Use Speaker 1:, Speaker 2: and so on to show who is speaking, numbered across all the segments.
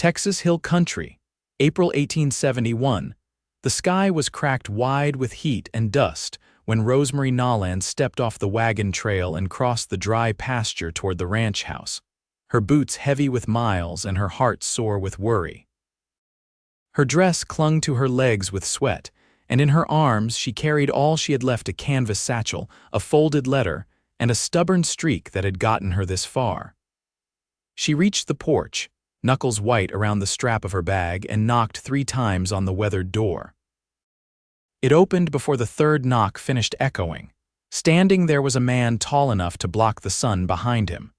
Speaker 1: Texas Hill Country, April 1871. The sky was cracked wide with heat and dust when Rosemary Nolan stepped off the wagon trail and crossed the dry pasture toward the ranch house, her boots heavy with miles and her heart sore with worry. Her dress clung to her legs with sweat, and in her arms she carried all she had left: a canvas satchel, a folded letter, and a stubborn streak that had gotten her this far. She reached the porch, knuckles white around the strap of her bag, and knocked 3 times on the weathered door. It opened before the third knock finished echoing. Standing there was a man tall enough to block the sun behind him.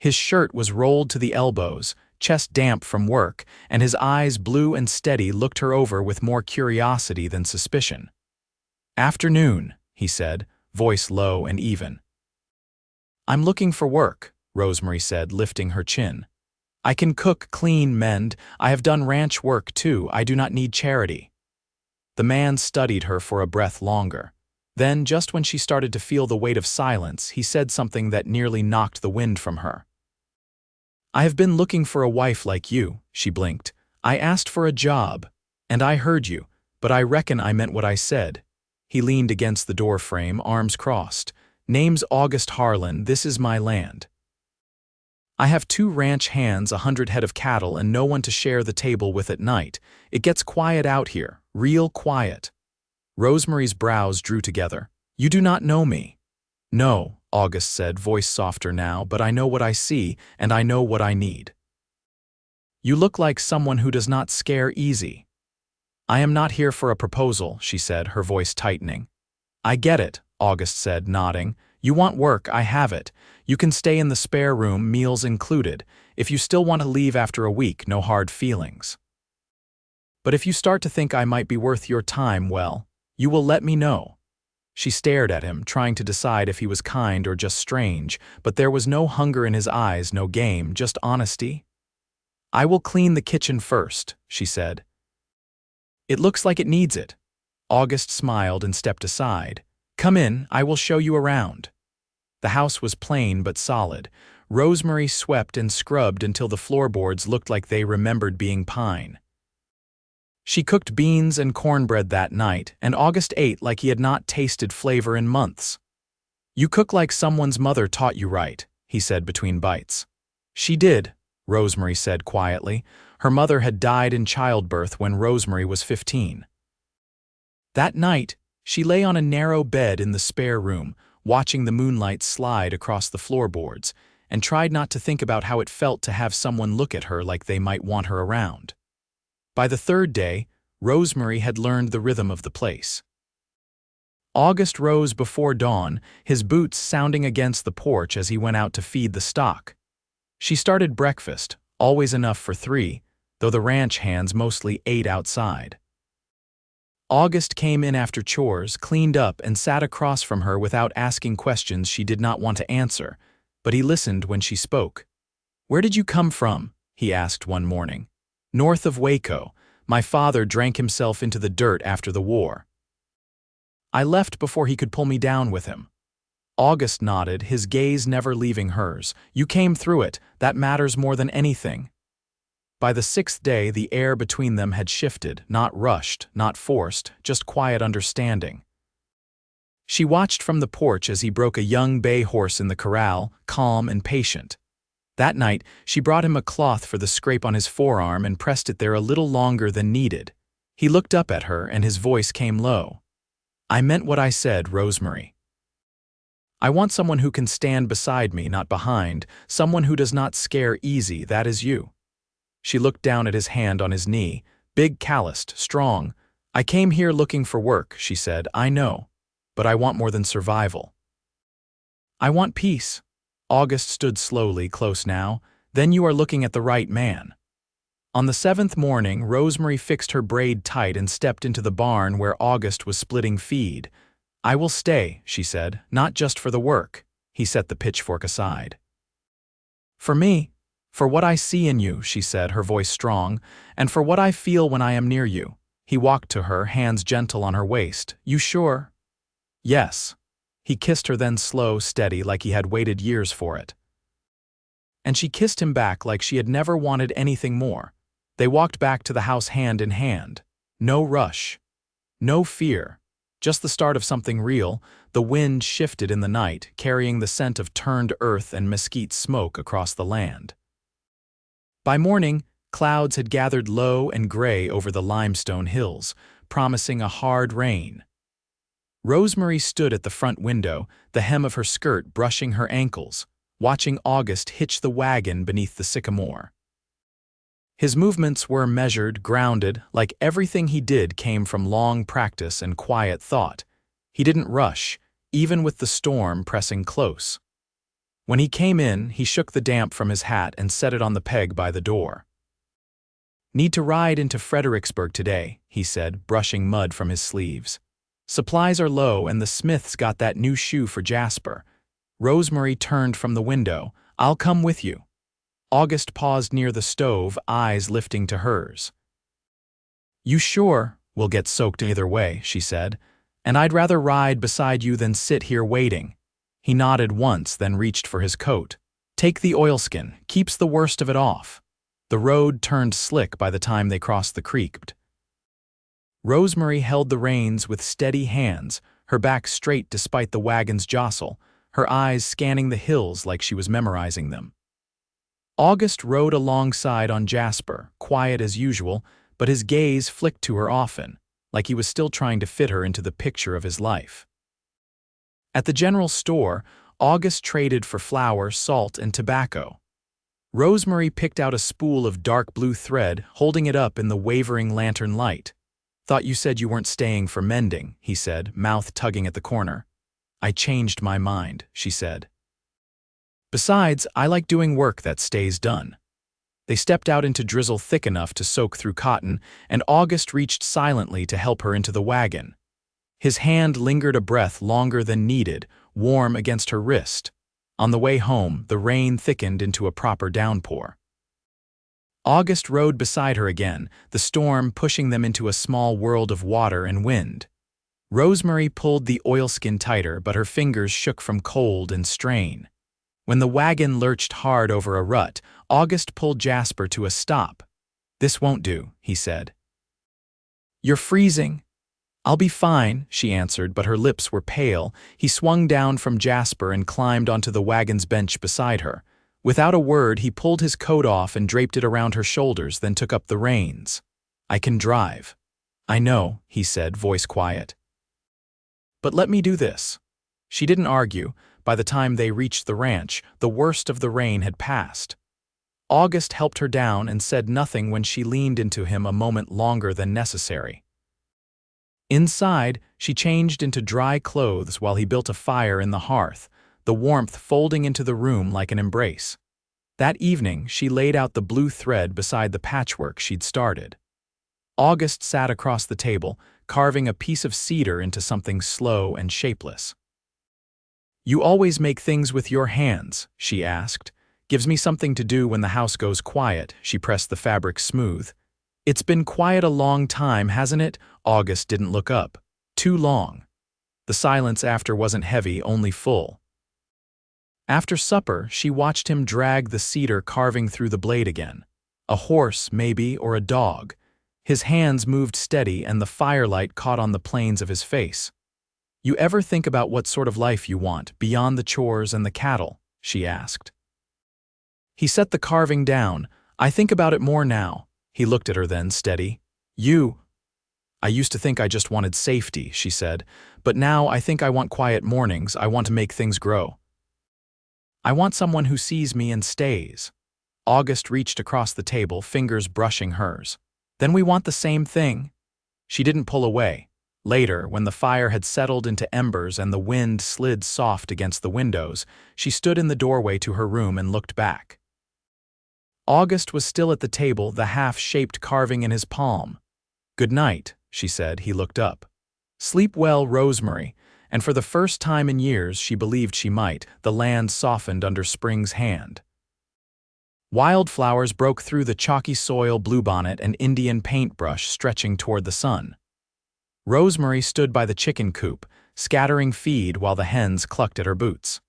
Speaker 1: His shirt was rolled to the elbows, chest damp from work, and his eyes, blue and steady, looked her over with more curiosity than suspicion. "Afternoon," he said, voice low and even. "I'm looking for work," Rosemary said, lifting her chin. "I can cook, clean, mend. I have done ranch work too. I do not need charity." The man studied her for a breath longer. Then, just when she started to feel the weight of silence, he said something that nearly knocked the wind from her. "I have been looking for a wife like you," she blinked. "I asked for a job, and I heard you, but I reckon I meant what I said." He leaned against the door frame, arms crossed. "Name's August Harlan. This is my land. I have 2 ranch hands, 100 head of cattle, and no one to share the table with at night. It gets quiet out here, real quiet." Rosemary's brows drew together. "You do not know me." "No," August said, voice softer now, "but I know what I see, and I know what I need." "You look like someone who does not scare easy." "I am not here for a proposal," she said, her voice tightening. "I get it," August said, nodding. "You want work, I have it. You can stay in the spare room, meals included. If you still want to leave after a week, no hard feelings. But if you start to think I might be worth your time, well, you will let me know." She stared at him, trying to decide if he was kind or just strange, but there was no hunger in his eyes, no game, just honesty. "I will clean the kitchen first," she said. "It looks like it needs it." August smiled and stepped aside. "Come in, I will show you around." The house was plain but solid. Rosemary swept and scrubbed until the floorboards looked like they remembered being pine. She cooked beans and cornbread that night, and August ate like he had not tasted flavor in months. "You cook like someone's mother taught you right," he said between bites. "She did," Rosemary said quietly. Her mother had died in childbirth when Rosemary was 15. That night, she lay on a narrow bed in the spare room, watching the moonlight slide across the floorboards, and tried not to think about how it felt to have someone look at her like they might want her around. By the 3rd day, Rosemary had learned the rhythm of the place. August rose before dawn, his boots sounding against the porch as he went out to feed the stock. She started breakfast, always enough for 3, though the ranch hands mostly ate outside. August came in after chores, cleaned up, and sat across from her without asking questions she did not want to answer, but he listened when she spoke. "Where did you come from?" he asked one morning. "North of Waco. My father drank himself into the dirt after the war. I left before he could pull me down with him." August nodded, his gaze never leaving hers. "You came through it. That matters more than anything." By the 6th day, the air between them had shifted, not rushed, not forced, just quiet understanding. She watched from the porch as he broke a young bay horse in the corral, calm and patient. That night, she brought him a cloth for the scrape on his forearm and pressed it there a little longer than needed. He looked up at her, and his voice came low. "I meant what I said, Rosemary. I want someone who can stand beside me, not behind, someone who does not scare easy. That is you." She looked down at his hand on his knee, big, calloused, strong. "I came here looking for work," she said. "I know, but I want more than survival. I want peace." August stood slowly, close now. "Then you are looking at the right man." On the 7th morning, Rosemary fixed her braid tight and stepped into the barn where August was splitting feed. "I will stay," she said, "not just for the work." He set the pitchfork aside. "For me. For what I see in you," she said, her voice strong, "and for what I feel when I am near you." He walked to her, hands gentle on her waist. "You sure?" "Yes." He kissed her, then slow, steady, like he had waited years for it. And she kissed him back like she had never wanted anything more. They walked back to the house hand in hand. No rush. No fear. Just the start of something real. The wind shifted in the night, carrying the scent of turned earth and mesquite smoke across the land. By morning, clouds had gathered low and gray over the limestone hills, promising a hard rain. Rosemary stood at the front window, the hem of her skirt brushing her ankles, watching August hitch the wagon beneath the sycamore. His movements were measured, grounded, like everything he did came from long practice and quiet thought. He didn't rush, even with the storm pressing close. When he came in, he shook the damp from his hat and set it on the peg by the door. "Need to ride into Fredericksburg today," he said, brushing mud from his sleeves. "Supplies are low and the Smiths got that new shoe for Jasper." Rosemary turned from the window. "I'll come with you." August paused near the stove, eyes lifting to hers. "You sure? We'll get soaked either way," she said. "And I'd rather ride beside you than sit here waiting." He nodded once, then reached for his coat. "Take the oilskin, keeps the worst of it off." The road turned slick by the time they crossed the creek. Rosemary held the reins with steady hands, her back straight despite the wagon's jostle, her eyes scanning the hills like she was memorizing them. August rode alongside on Jasper, quiet as usual, but his gaze flicked to her often, like he was still trying to fit her into the picture of his life. At the general store, August traded for flour, salt, and tobacco. Rosemary picked out a spool of dark blue thread, holding it up in the wavering lantern light. "Thought you said you weren't staying for mending," he said, mouth tugging at the corner. "I changed my mind," she said. "Besides, I like doing work that stays done." They stepped out into drizzle thick enough to soak through cotton, and August reached silently to help her into the wagon. His hand lingered a breath longer than needed, warm against her wrist. On the way home, the rain thickened into a proper downpour. August rode beside her again, the storm pushing them into a small world of water and wind. Rosemary pulled the oilskin tighter, but her fingers shook from cold and strain. When the wagon lurched hard over a rut, August pulled Jasper to a stop. "This won't do," he said. "You're freezing." "I'll be fine," she answered, but her lips were pale. He swung down from Jasper and climbed onto the wagon's bench beside her. Without a word, he pulled his coat off and draped it around her shoulders, then took up the reins. "I can drive." "I know," he said, voice quiet. "But let me do this." She didn't argue. By the time they reached the ranch, the worst of the rain had passed. August helped her down and said nothing when she leaned into him a moment longer than necessary. Inside, she changed into dry clothes while he built a fire in the hearth, the warmth folding into the room like an embrace. That evening, she laid out the blue thread beside the patchwork she'd started. August sat across the table, carving a piece of cedar into something slow and shapeless. "You always make things with your hands?" she asked. "Gives me something to do when the house goes quiet." She pressed the fabric smooth. "It's been quiet a long time, hasn't it?" August didn't look up. "Too long." The silence after wasn't heavy, only full. After supper, she watched him drag the cedar carving through the blade again. A horse, maybe, or a dog. His hands moved steady and the firelight caught on the planes of his face. "You ever think about what sort of life you want, beyond the chores and the cattle?" she asked. He set the carving down. "I think about it more now." He looked at her then, steady. I used to think I just wanted safety," she said, "but now I think I want quiet mornings. I want to make things grow. I want someone who sees me and stays." August reached across the table, fingers brushing hers. "Then we want the same thing." She didn't pull away. Later, when the fire had settled into embers and the wind slid soft against the windows, she stood in the doorway to her room and looked back. August was still at the table, the half-shaped carving in his palm. "Good night," she said. He looked up. "Sleep well, Rosemary," and for the first time in years she believed she might. The land softened under spring's hand. Wildflowers broke through the chalky soil, bluebonnet and Indian paintbrush stretching toward the sun. Rosemary stood by the chicken coop, scattering feed while the hens clucked at her boots.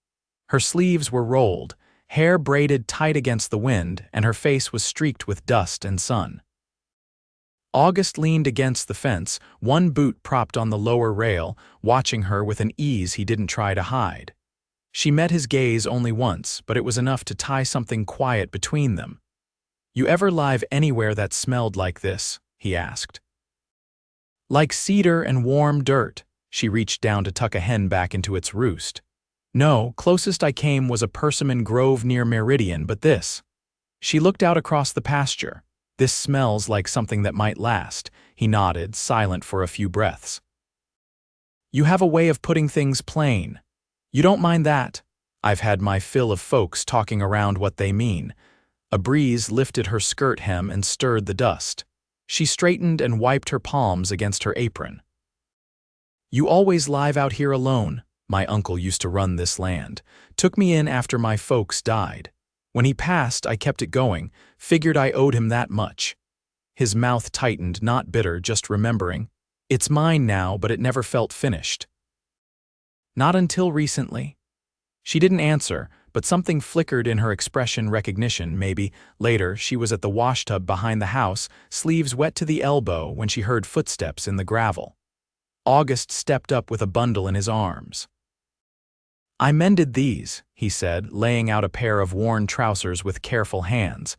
Speaker 1: Her sleeves were rolled, hair braided tight against the wind, and her face was streaked with dust and sun. August leaned against the fence, one boot propped on the lower rail, watching her with an ease he didn't try to hide. She met his gaze only once, but it was enough to tie something quiet between them. "You ever live anywhere that smelled like this?" he asked. "Like cedar and warm dirt." She reached down to tuck a hen back into its roost. "No, closest I came was a persimmon grove near Meridian, but this." She looked out across the pasture. "This smells like something that might last." He nodded, silent for a few breaths. "You have a way of putting things plain. You don't mind that?" "I've had my fill of folks talking around what they mean." A breeze lifted her skirt hem and stirred the dust. She straightened and wiped her palms against her apron. "You always live out here alone." "My uncle used to run this land. Took me in after my folks died. When he passed, I kept it going, figured I owed him that much." His mouth tightened, not bitter, just remembering. "It's mine now, but it never felt finished." "Not until recently." She didn't answer, but something flickered in her expression. Recognition, maybe. Later, she was at the washtub behind the house, sleeves wet to the elbow, when she heard footsteps in the gravel. August stepped up with a bundle in his arms. "I mended these," he said, laying out a pair of worn trousers with careful hands.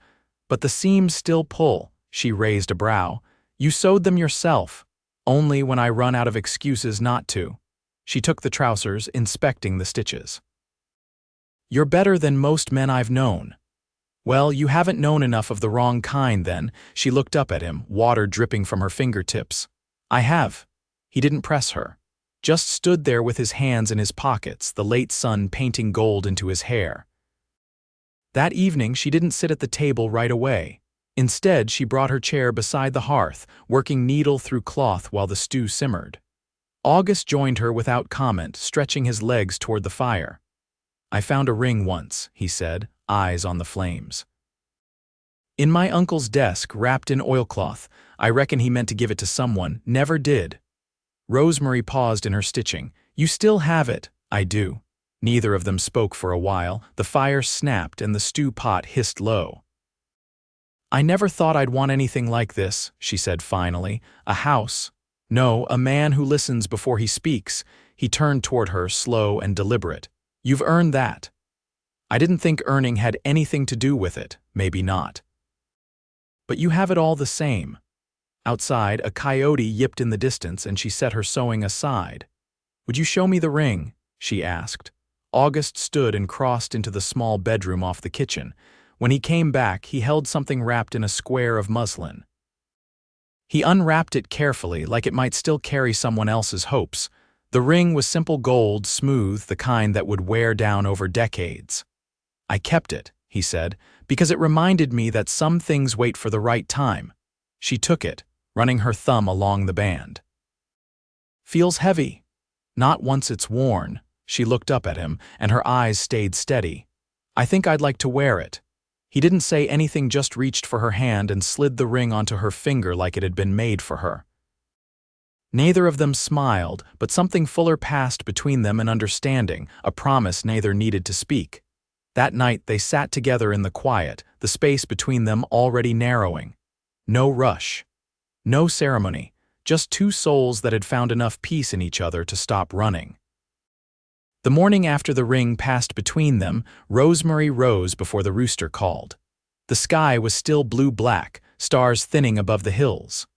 Speaker 1: "But the seams still pull." She raised a brow. "You sewed them yourself." "Only when I run out of excuses not to." She took the trousers, inspecting the stitches. "You're better than most men I've known." "Well, you haven't known enough of the wrong kind then." She looked up at him, water dripping from her fingertips. "I have." He didn't press her. Just stood there with his hands in his pockets, the late sun painting gold into his hair. That evening, she didn't sit at the table right away. Instead, she brought her chair beside the hearth, working needle through cloth while the stew simmered. August joined her without comment, stretching his legs toward the fire. "I found a ring once," he said, eyes on the flames. "In my uncle's desk, wrapped in oilcloth. I reckon he meant to give it to someone, never did." Rosemary paused in her stitching. "You still have it?" "I do." Neither of them spoke for a while. The fire snapped and the stew pot hissed low. "I never thought I'd want anything like this," she said finally. "A house. No, a man who listens before he speaks." He turned toward her, slow and deliberate. "You've earned that." "I didn't think earning had anything to do with it. Maybe not. But you have it all the same." Outside, a coyote yipped in the distance and she set her sewing aside. "Would you show me the ring?" she asked. August stood and crossed into the small bedroom off the kitchen. When he came back, he held something wrapped in a square of muslin. He unwrapped it carefully, like it might still carry someone else's hopes. The ring was simple gold, smooth, the kind that would wear down over decades. "I kept it," he said, "because it reminded me that some things wait for the right time." She took it, running her thumb along the band. "Feels heavy." "Not once it's worn." She looked up at him, and her eyes stayed steady. "I think I'd like to wear it." He didn't say anything, just reached for her hand and slid the ring onto her finger like it had been made for her. Neither of them smiled, but something fuller passed between them, an understanding, a promise neither needed to speak. That night they sat together in the quiet, the space between them already narrowing. No rush. No ceremony, just two souls that had found enough peace in each other to stop running. The morning after the ring passed between them, Rosemary rose before the rooster called. The sky was still blue-black, stars thinning above the hills.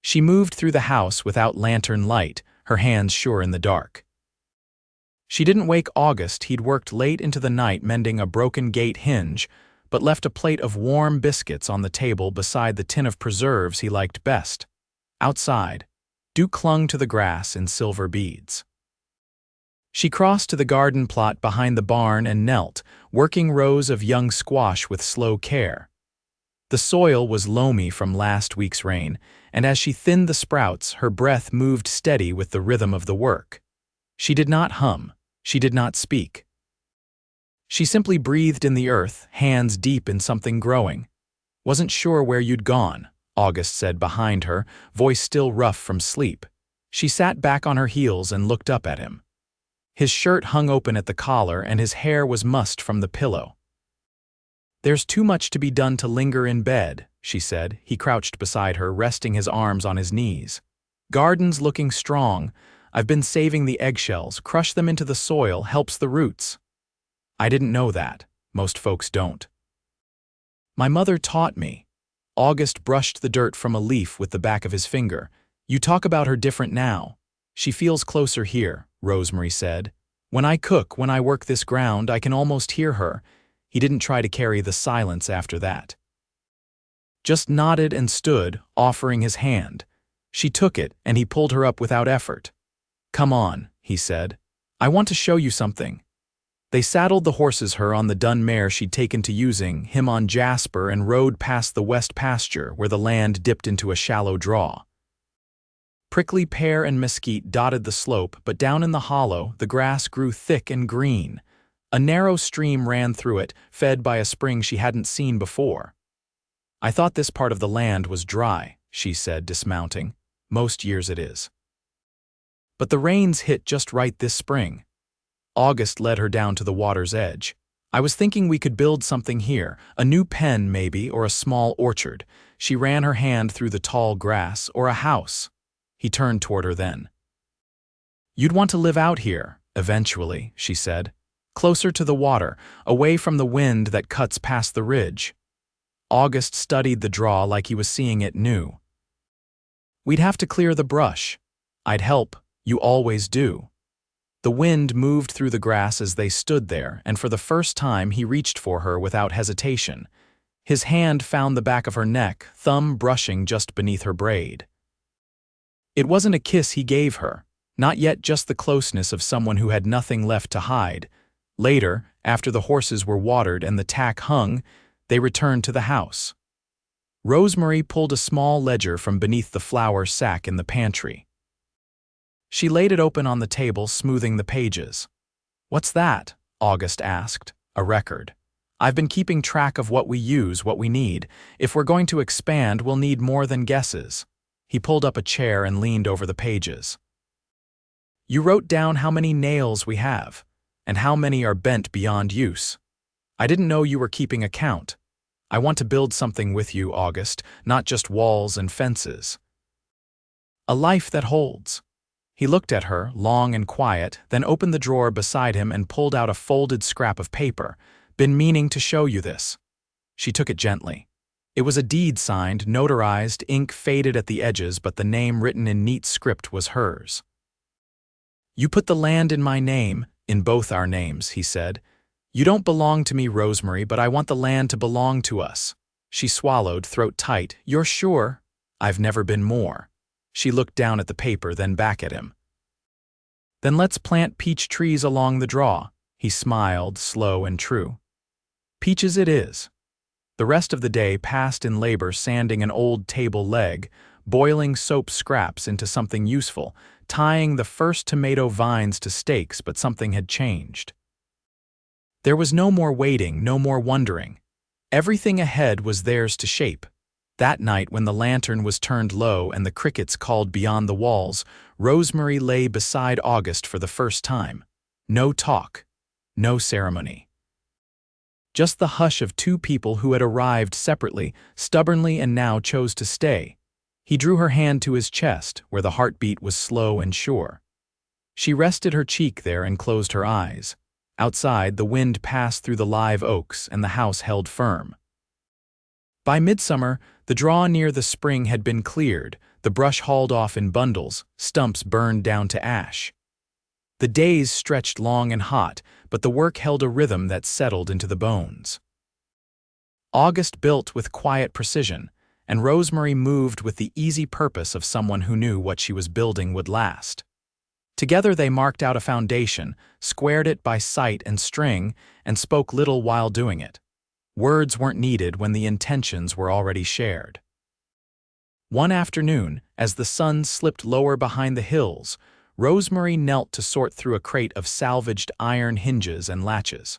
Speaker 1: She moved through the house without lantern light, her hands sure in the dark. She didn't wake August. He'd worked late into the night mending a broken gate hinge, but left a plate of warm biscuits on the table beside the tin of preserves he liked best. Outside, dew clung to the grass in silver beads. She crossed to the garden plot behind the barn and knelt, working rows of young squash with slow care. The soil was loamy from last week's rain, and as she thinned the sprouts, her breath moved steady with the rhythm of the work. She did not hum. She did not speak. She simply breathed in the earth, hands deep in something growing. "Wasn't sure where you'd gone," August said behind her, voice still rough from sleep. She sat back on her heels and looked up at him. His shirt hung open at the collar and his hair was mussed from the pillow. "There's too much to be done to linger in bed," she said. He crouched beside her, resting his arms on his knees. Garden's looking strong. I've been saving the eggshells. Crush them into the soil, helps the roots. I didn't know that. Most folks don't. My mother taught me. August brushed the dirt from a leaf with the back of his finger. You talk about her different now. She feels closer here, Rosemary said. When I cook, when I work this ground, I can almost hear her. He didn't try to carry the silence after that. Just nodded and stood, offering his hand. She took it, and he pulled her up without effort. Come on, he said. I want to show you something. They saddled the horses her on the dun mare she'd taken to using, him on Jasper, and rode past the west pasture where the land dipped into a shallow draw. Prickly pear and mesquite dotted the slope, but down in the hollow, the grass grew thick and green. A narrow stream ran through it, fed by a spring she hadn't seen before. I thought this part of the land was dry, she said, dismounting. Most years it is. But the rains hit just right this spring. August led her down to the water's edge. I was thinking we could build something here, a new pen maybe, or a small orchard. She ran her hand through the tall grass, or a house. He turned toward her then. You'd want to live out here, eventually, she said. Closer to the water, away from the wind that cuts past the ridge. August studied the draw like he was seeing it new. We'd have to clear the brush. I'd help, you always do. The wind moved through the grass as they stood there, and for the first time he reached for her without hesitation. His hand found the back of her neck, thumb brushing just beneath her braid. It wasn't a kiss he gave her, not yet, just the closeness of someone who had nothing left to hide. Later, after the horses were watered and the tack hung, they returned to the house. Rosemary pulled a small ledger from beneath the flour sack in the pantry. She laid it open on the table, smoothing the pages. What's that? August asked. A record. I've been keeping track of what we use, what we need. If we're going to expand, we'll need more than guesses. He pulled up a chair and leaned over the pages. You wrote down how many nails we have, and how many are bent beyond use. I didn't know you were keeping account. I want to build something with you, August, not just walls and fences. A life that holds. He looked at her, long and quiet, then opened the drawer beside him and pulled out a folded scrap of paper. Been meaning to show you this. She took it gently. It was a deed signed, notarized, ink faded at the edges, but the name written in neat script was hers. You put the land in my name, in both our names, he said. You don't belong to me, Rosemary, but I want the land to belong to us. She swallowed, throat tight. You're sure? I've never been more. She looked down at the paper, then back at him. Then let's plant peach trees along the draw. He smiled, slow and true. Peaches it is. The rest of the day passed in labor sanding an old table leg, boiling soap scraps into something useful, tying the first tomato vines to stakes, but something had changed. There was no more waiting, no more wondering. Everything ahead was theirs to shape. That night, when the lantern was turned low and the crickets called beyond the walls, Rosemary lay beside August for the first time. No talk, no ceremony. Just the hush of two people who had arrived separately, stubbornly, and now chose to stay. He drew her hand to his chest, where the heartbeat was slow and sure. She rested her cheek there and closed her eyes. Outside, the wind passed through the live oaks, and the house held firm. By midsummer, the draw near the spring had been cleared, the brush hauled off in bundles, stumps burned down to ash. The days stretched long and hot, but the work held a rhythm that settled into the bones. August built with quiet precision, and Rosemary moved with the easy purpose of someone who knew what she was building would last. Together they marked out a foundation, squared it by sight and string, and spoke little while doing it. Words weren't needed when the intentions were already shared. One afternoon, as the sun slipped lower behind the hills, Rosemary knelt to sort through a crate of salvaged iron hinges and latches.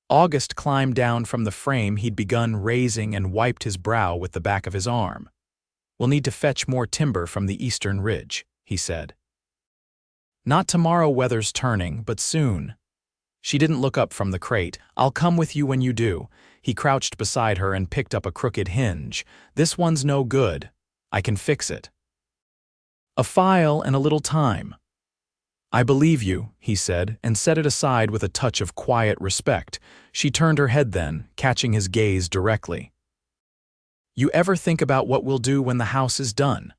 Speaker 1: August climbed down from the frame he'd begun raising and wiped his brow with the back of his arm. We'll need to fetch more timber from the eastern ridge, he said. Not tomorrow, weather's turning, but soon. She didn't look up from the crate. I'll come with you when you do. He crouched beside her and picked up a crooked hinge. "This one's no good. I can fix it. A file and a little time." "I believe you," he said, and set it aside with a touch of quiet respect. She turned her head then, catching his gaze directly. "You ever think about what we'll do when the house is done?"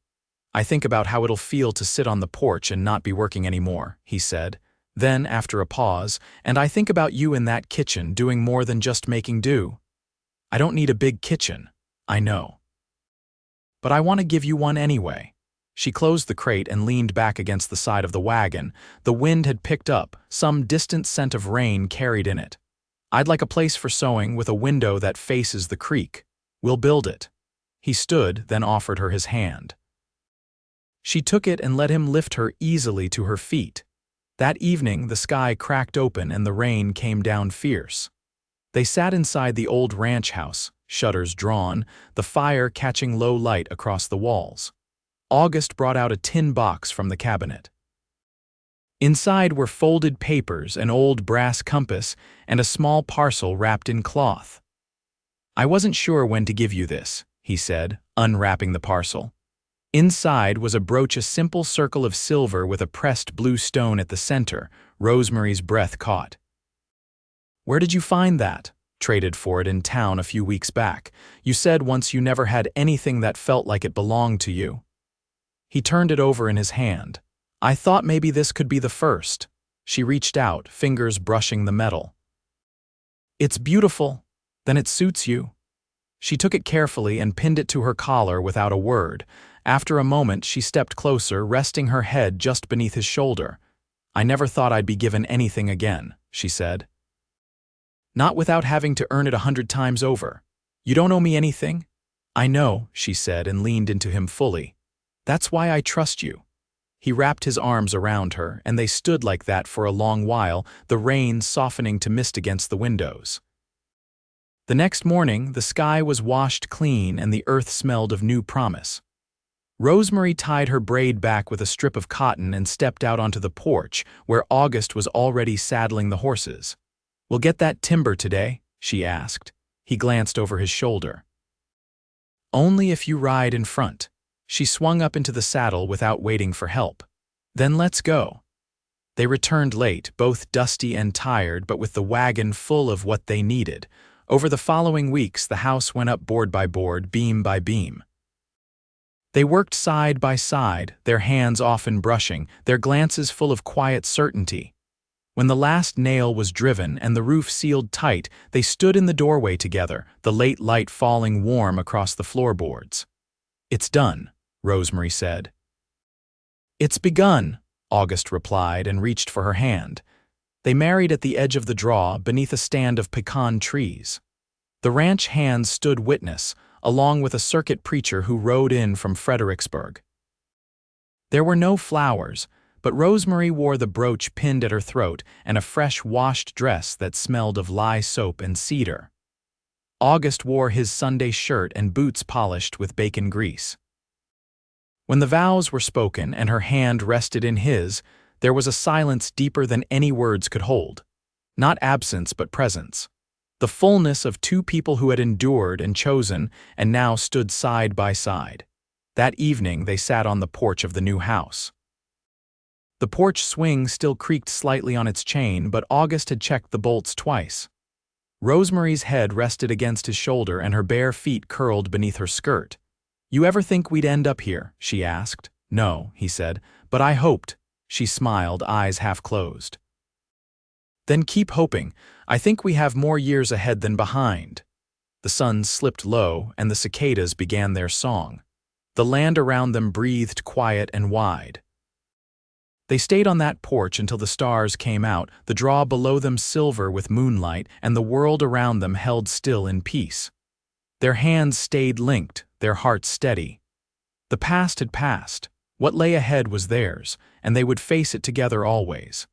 Speaker 1: "I think about how it'll feel to sit on the porch and not be working anymore," he said. Then, after a pause, "And I think about you in that kitchen doing more than just making do." "I don't need a big kitchen. I know. But I want to give you one anyway." She closed the crate and leaned back against the side of the wagon. The wind had picked up, some distant scent of rain carried in it. "I'd like a place for sewing with a window that faces the creek. We'll build it." He stood, then offered her his hand. She took it and let him lift her easily to her feet. That evening, the sky cracked open and the rain came down fierce. They sat inside the old ranch house, shutters drawn, the fire catching low light across the walls. August brought out a tin box from the cabinet. Inside were folded papers, an old brass compass, and a small parcel wrapped in cloth. "I wasn't sure when to give you this," he said, unwrapping the parcel. Inside was a brooch, a simple circle of silver with a pressed blue stone at the center. Rosemary's breath caught. "Where did you find that?" "Traded for it in town a few weeks back. You said once you never had anything that felt like it belonged to you." He turned it over in his hand. "I thought maybe this could be the first." She reached out, fingers brushing the metal. "It's beautiful. Then it suits you." She took it carefully and pinned it to her collar without a word. After a moment, she stepped closer, resting her head just beneath his shoulder. "I never thought I'd be given anything again," she said. "Not without having to earn it 100 times over. You don't owe me anything?" "I know," she said and leaned into him fully. "That's why I trust you." He wrapped his arms around her, and they stood like that for a long while, the rain softening to mist against the windows. The next morning, the sky was washed clean and the earth smelled of new promise. Rosemary tied her braid back with a strip of cotton and stepped out onto the porch, where August was already saddling the horses. "We'll get that timber today?" she asked. He glanced over his shoulder. "Only if you ride in front." She swung up into the saddle without waiting for help. "Then let's go." They returned late, both dusty and tired, but with the wagon full of what they needed. Over the following weeks, the house went up board by board, beam by beam. They worked side by side, their hands often brushing, their glances full of quiet certainty. When the last nail was driven and the roof sealed tight, they stood in the doorway together, the late light falling warm across the floorboards. "It's done," Rosemary said. "It's begun," August replied and reached for her hand. They married at the edge of the draw, beneath a stand of pecan trees. The ranch hands stood witness, along with a circuit preacher who rode in from Fredericksburg. There were no flowers, but Rosemary wore the brooch pinned at her throat and a fresh washed dress that smelled of lye soap and cedar. August wore his Sunday shirt and boots polished with bacon grease. When the vows were spoken and her hand rested in his, there was a silence deeper than any words could hold. Not absence, but presence. The fullness of two people who had endured and chosen and now stood side by side. That evening they sat on the porch of the new house. The porch swing still creaked slightly on its chain, but August had checked the bolts twice. Rosemary's head rested against his shoulder and her bare feet curled beneath her skirt. "You ever think we'd end up here?" she asked. "No," he said, "but I hoped." She smiled, eyes half closed. "Then keep hoping. I think we have more years ahead than behind." The sun slipped low and the cicadas began their song. The land around them breathed quiet and wide. They stayed on that porch until the stars came out, the draw below them silver with moonlight, and the world around them held still in peace. Their hands stayed linked, their hearts steady. The past had passed. What lay ahead was theirs, and they would face it together always.